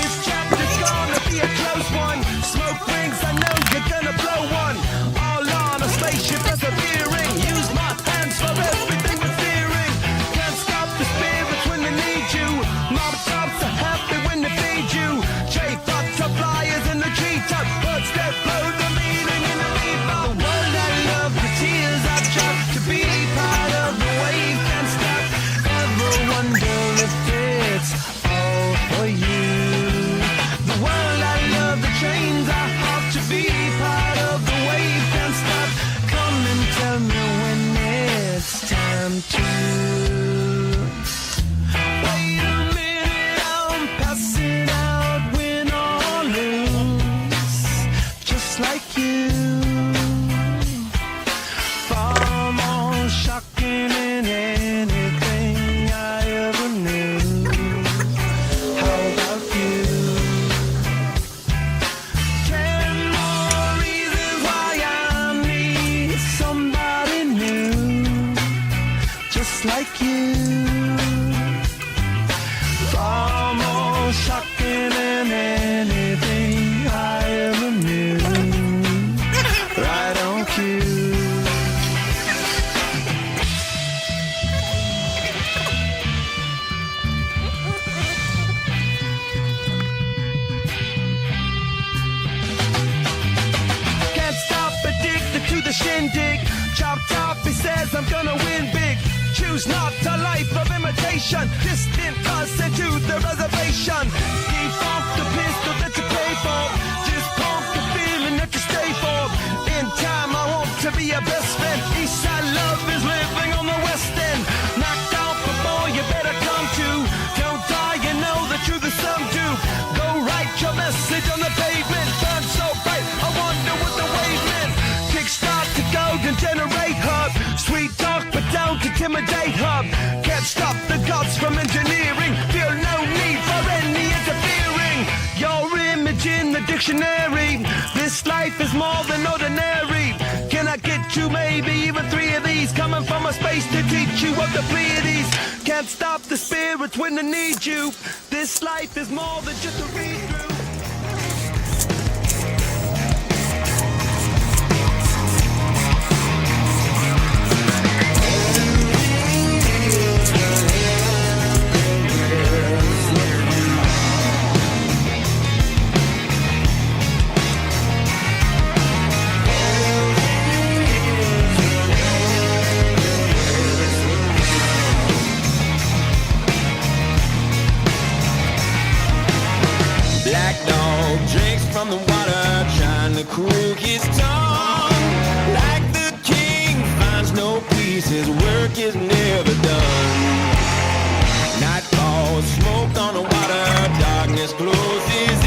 This chapter's gonna says I'm gonna win big. Choose not a life of imitation. Distant us into the reservation. Keep off the pistol that you pay for. Just pump the feeling that you stay for. In time I hope to be your best friend. Eastside love is living on the west end. Knocked out before you better come to. Don't die, you know the truth is some do. Go write your message on the pavement. Burn so bright, I wonder what the wave meant. Kickstart the golden generate hub. Sweet talk but don't intimidate hub. Can't stop the gods from engineering. Feel no need for any interfering. Your image in the dictionary. This life is more than ordinary. Can I get you maybe even 3 of these? Coming from a space to teach you of the Pleiades. Can't stop the spirits when they need you. This life is more than just a read through. Black dog drinks from the water, trying to cool his tongue. Like the king finds no peace, his work is never done. Night falls, smoke on the water, darkness closes